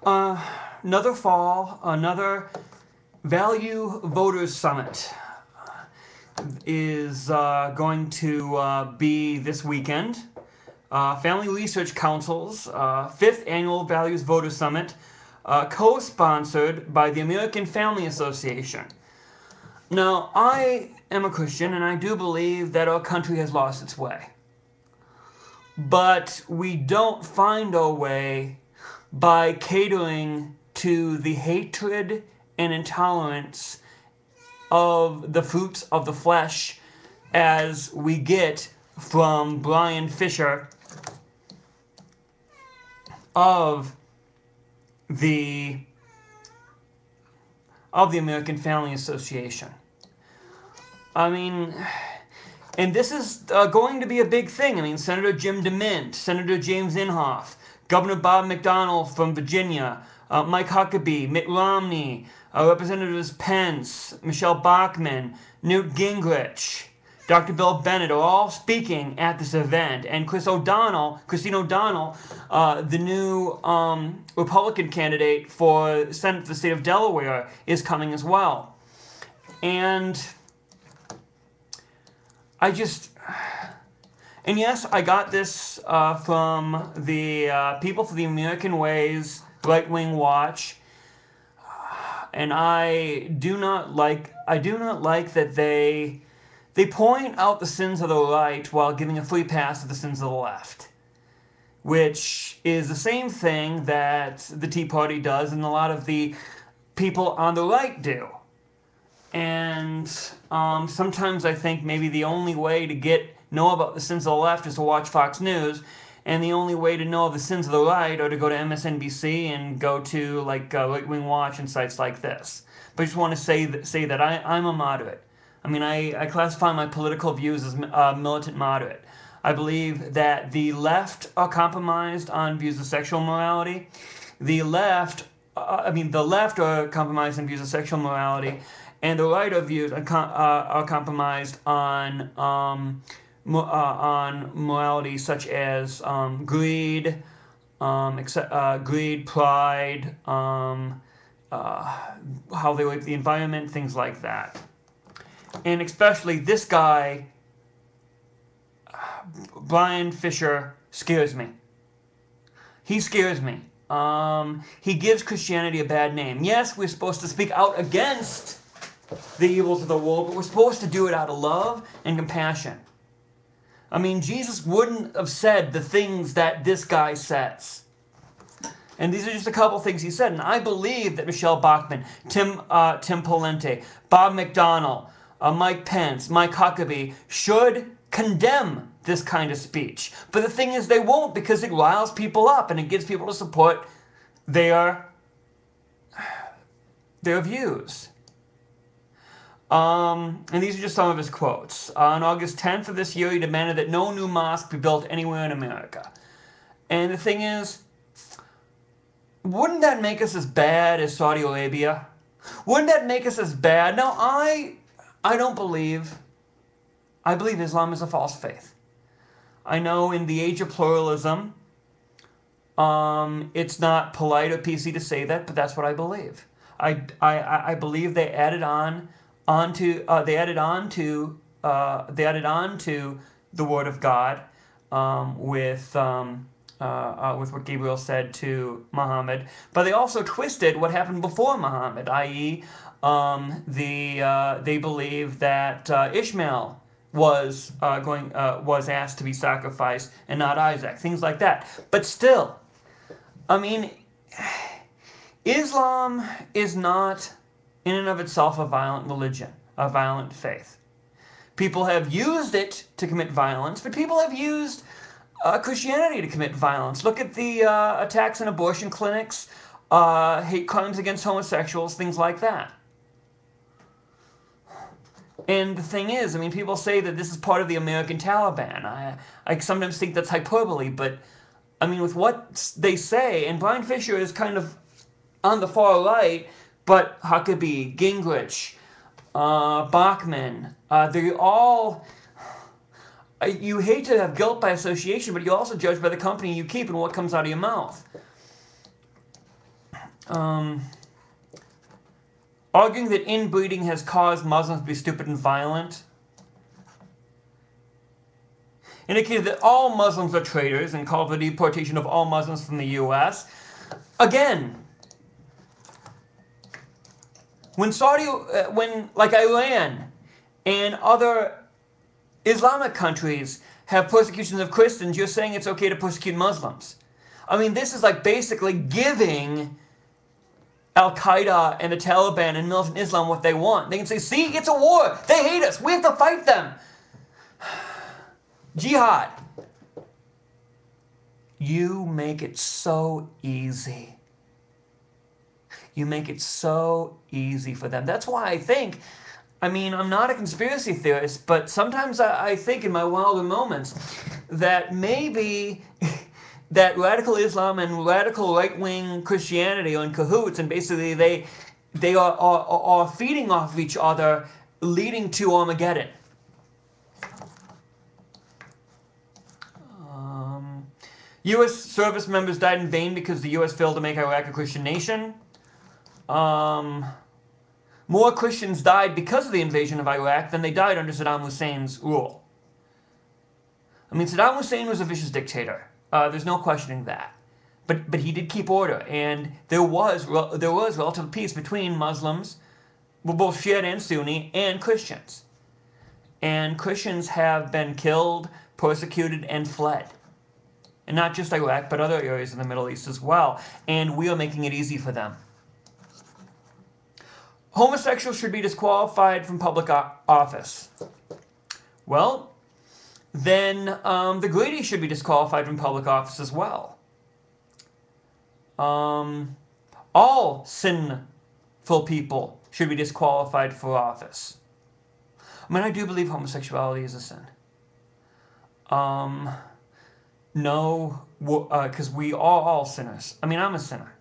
Another fall, another Value Voters Summit is going to be this weekend. Family Research Council's 5th Annual Values Voters Summit, co-sponsored by the American Family Association. Now, I am a Christian, and I do believe that our country has lost its way. But we don't find our way by catering to the hatred and intolerance of the fruits of the flesh as we get from Bryan Fischer of the American Family Association. I mean, and this is going to be a big thing. I mean, Senator Jim DeMint, Senator James Inhofe, Governor Bob McDonnell from Virginia, Mike Huckabee, Mitt Romney, Representatives Pence, Michelle Bachmann, Newt Gingrich, Dr. Bill Bennett are all speaking at this event. And Christine O'Donnell, the new Republican candidate for Senate for the state of Delaware, is coming as well. And yes, I got this from the People for the American Ways right-wing watch, and I do not like that they point out the sins of the right while giving a free pass to the sins of the left, which is the same thing that the Tea Party does and a lot of the people on the right do. And sometimes I think maybe the only way to know about the sins of the left is to watch Fox News, and the only way to know of the sins of the right are to go to MSNBC and go to Right Wing Watch and sites like this. But I just want to say that I'm a moderate. I mean, I classify my political views as militant moderate. I believe that the left are compromised on views of sexual morality. The left are compromised on views of sexual morality, and the right are compromised on morality such as greed, pride, how they rape the environment, things like that. And especially this guy, Bryan Fischer, scares me. He scares me. He gives Christianity a bad name. Yes, we're supposed to speak out against the evils of the world, but we're supposed to do it out of love and compassion. I mean, Jesus wouldn't have said the things that this guy says. And these are just a couple things he said. And I believe that Michelle Bachmann, Tim Pawlenty, Bob McDonnell, Mike Pence, Mike Huckabee should condemn this kind of speech. But the thing is, they won't, because it riles people up and it gets people to support their views. And these are just some of his quotes. On August 10th of this year, he demanded that no new mosque be built anywhere in America. And the thing is, wouldn't that make us as bad as Saudi Arabia? Wouldn't that make us as bad? Now, I believe Islam is a false faith. I know in the age of pluralism, it's not polite or PC to say that, but that's what I believe. I believe they added on to the Word of God with what Gabriel said to Muhammad, but they also twisted what happened before Muhammad, i.e., they believe that Ishmael was asked to be sacrificed and not Isaac, things like that. But still, I mean, Islam is not in and of itself a violent religion, a violent faith. People have used it to commit violence, but people have used Christianity to commit violence. Look at the attacks on abortion clinics, hate crimes against homosexuals, things like that. And the thing is, I mean, people say that this is part of the American Taliban. I sometimes think that's hyperbole, but I mean, with what they say, and Bryan Fischer is kind of on the far right, but Huckabee, Gingrich, Bachmann, they're all... You hate to have guilt by association, but you also judge by the company you keep and what comes out of your mouth. Arguing that inbreeding has caused Muslims to be stupid and violent. Indicated that all Muslims are traitors and called for the deportation of all Muslims from the U.S. Again, when like Iran and other Islamic countries have persecutions of Christians, you're saying it's okay to persecute Muslims. I mean, this is like basically giving Al-Qaeda and the Taliban and militant Islam what they want. They can say, see, it's a war. They hate us. We have to fight them. Jihad. You make it so easy. You make it so easy for them. That's why I think, I mean, I'm not a conspiracy theorist, but sometimes I think in my wilder moments that maybe that radical Islam and radical right-wing Christianity are in cahoots, and basically they are feeding off of each other, leading to Armageddon. U.S. service members died in vain because the U.S. failed to make Iraq a Christian nation. More Christians died because of the invasion of Iraq than they died under Saddam Hussein's rule. I mean, Saddam Hussein was a vicious dictator. There's no questioning that. But he did keep order, and there was relative peace between Muslims, both Shia and Sunni, and Christians. And Christians have been killed, persecuted, and fled. And not just Iraq, but other areas in the Middle East as well. And we are making it easy for them. Homosexuals should be disqualified from public office. Well, then the greedy should be disqualified from public office as well. All sinful people should be disqualified for office. I mean, I do believe homosexuality is a sin. No, because we are all sinners. I mean, I'm a sinner.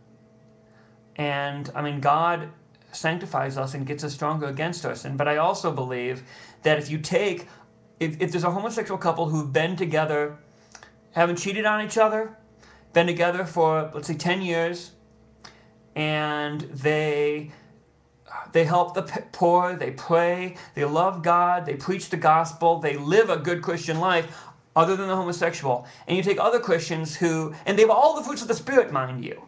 And, I mean, God sanctifies us and gets us stronger against our sin. But I also believe that if you take, if there's a homosexual couple who've been together, haven't cheated on each other, been together for, let's say, 10 years, and they help the poor, they pray, they love God, they preach the gospel, they live a good Christian life, other than the homosexual. And you take other Christians who, and they have all the fruits of the Spirit, mind you.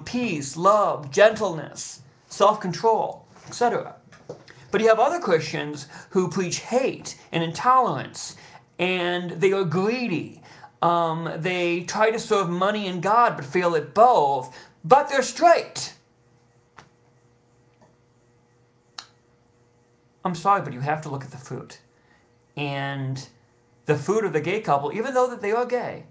Peace, love, gentleness, self-control, etc. But you have other Christians who preach hate and intolerance, and they are greedy. They try to serve money and God, but fail at both, but they're straight. I'm sorry, but you have to look at the fruit. And the fruit of the gay couple, even though that they are gay,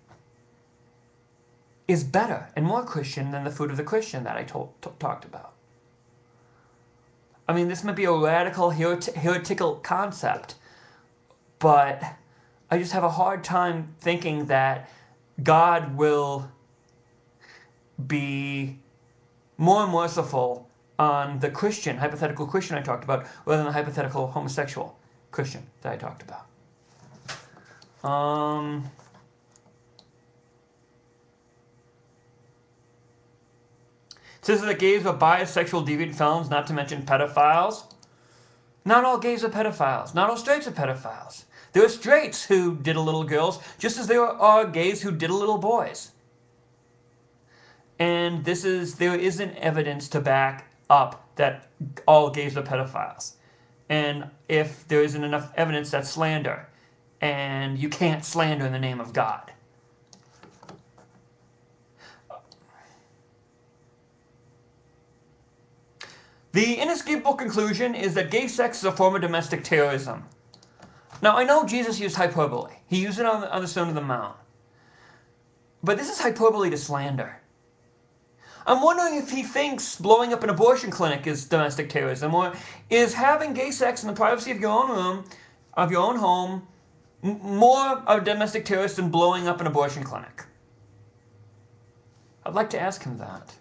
is better and more Christian than the fruit of the Christian that I talked about. I mean, this might be a radical heretical concept, but I just have a hard time thinking that God will be more merciful on the Christian, hypothetical Christian I talked about, rather than the hypothetical homosexual Christian that I talked about. It says that gays are bisexual, deviant felons, not to mention pedophiles. Not all gays are pedophiles. Not all straights are pedophiles. There are straights who diddle little girls, just as there are gays who diddle little boys. And there isn't evidence to back up that all gays are pedophiles. And if there isn't enough evidence, that's slander. And you can't slander in the name of God. The inescapable conclusion is that gay sex is a form of domestic terrorism. Now, I know Jesus used hyperbole. He used it on the Sermon on the Mount. But this is hyperbole to slander. I'm wondering if he thinks blowing up an abortion clinic is domestic terrorism, or is having gay sex in the privacy of your own room, of your own home, more of a domestic terrorist than blowing up an abortion clinic? I'd like to ask him that.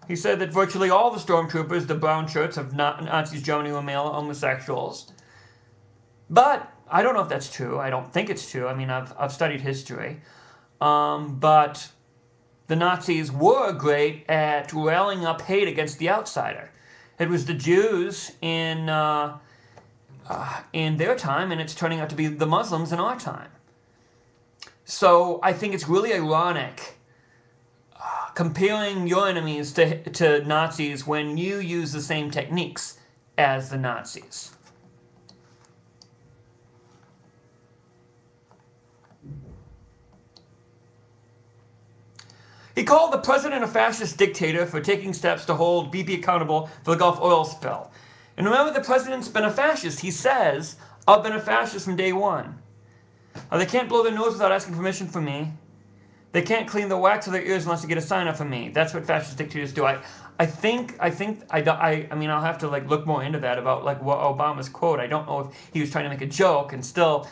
He said that virtually all the stormtroopers, the brown shirts of Nazi Germany, were male homosexuals. But I don't know if that's true. I don't think it's true. I mean, I've studied history. but the Nazis were great at rallying up hate against the outsider. It was the Jews in their time, and it's turning out to be the Muslims in our time. So I think it's really ironic comparing your enemies to Nazis when you use the same techniques as the Nazis. He called the president a fascist dictator for taking steps to hold BP accountable for the Gulf oil spill. And remember, the president's been a fascist. He says, I've been a fascist from day one. They can't blow their nose without asking permission from me. They can't clean the wax of their ears unless they get a sign up from me. That's what fascist dictators do. I mean, I'll have to look more into that about what Obama's quote. I don't know if he was trying to make a joke, and still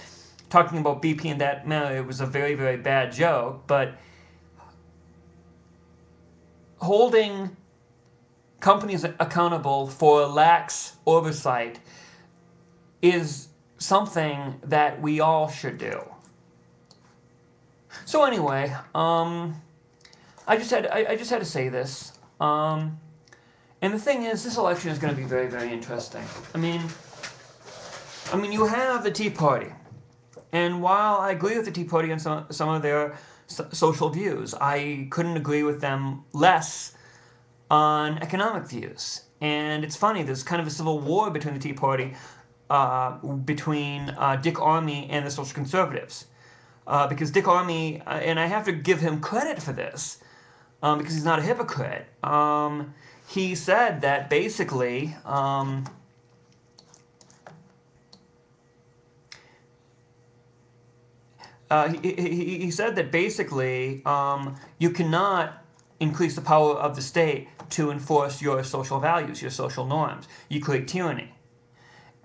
talking about BP in that manner, it was a very, very bad joke. But holding companies accountable for lax oversight is something that we all should do. So anyway, I just had to say this. And the thing is, this election is going to be very, very interesting. I mean, you have the Tea Party, and while I agree with the Tea Party on some of their social views, I couldn't agree with them less on economic views. And it's funny, there's kind of a civil war between the Tea Party, between Dick Armey and the Social Conservatives. Because Dick Armey, and I have to give him credit for this, because he's not a hypocrite, he said that basically, he said that basically you cannot increase the power of the state to enforce your social values, your social norms. You create tyranny.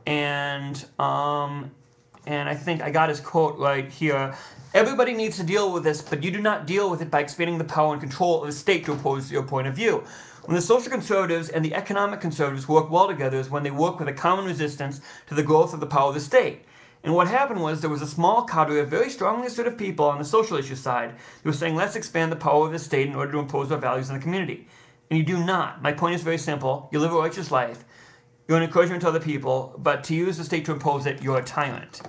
And I think I got his quote right here. Everybody needs to deal with this, but you do not deal with it by expanding the power and control of the state to oppose your point of view. When the social conservatives and the economic conservatives work well together is when they work with a common resistance to the growth of the power of the state. And what happened was there was a small cadre of very strongly assertive people on the social issue side who were saying, let's expand the power of the state in order to impose our values on the community. And you do not. My point is very simple. You live a righteous life. You're an encouragement to other people, but to use the state to impose it, you're a tyrant.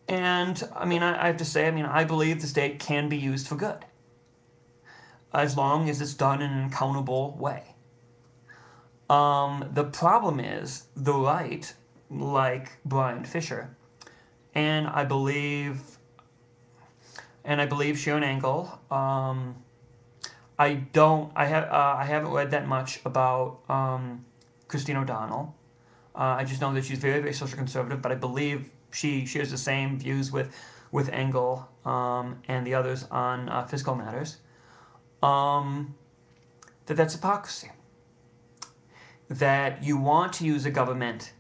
And, I have to say, I believe the state can be used for good, as long as it's done in an accountable way. The problem is the right, like Bryan Fischer, and I believe Sharon Angle. I haven't read that much about Christine O'Donnell. I just know that she's very, very social conservative, but I believe she shares the same views with Engel and the others on fiscal matters. That's hypocrisy. That you want to use a government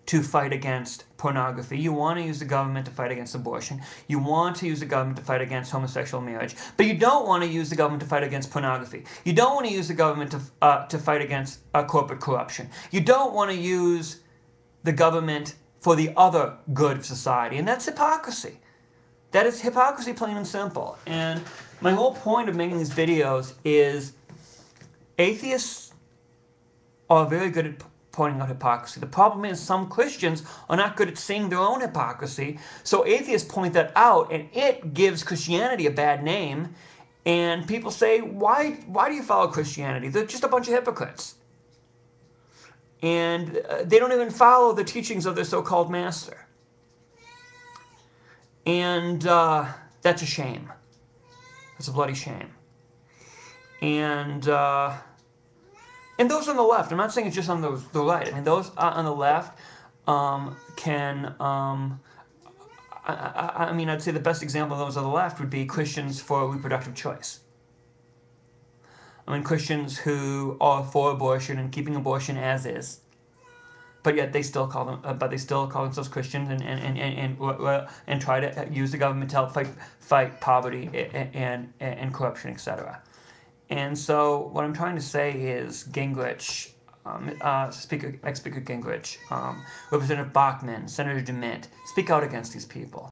to fight against pornography. You want to use the government to fight against abortion. You want to use the government to fight against homosexual marriage. But you don't want to use the government to fight against pornography. You don't want to use the government to fight against corporate corruption. You don't want to use the government for the other good of society. And that's hypocrisy. That is hypocrisy, plain and simple. And my whole point of making these videos is atheists are very good at pointing out hypocrisy. The problem is some Christians are not good at seeing their own hypocrisy, so atheists point that out, and it gives Christianity a bad name, and people say, why do you follow Christianity? They're just a bunch of hypocrites. And they don't even follow the teachings of their so-called master. And that's a shame. That's a bloody shame. And those on the left, I'm not saying it's just on the right. Those on the left can, I'd say the best example of those on the left would be Christians for reproductive choice. Christians who are for abortion and keeping abortion as is, but yet they still call themselves Christians and try to use the government to help fight poverty and corruption, etc. And so what I'm trying to say is Gingrich, ex-Speaker Gingrich, Representative Bachmann, Senator DeMint, speak out against these people.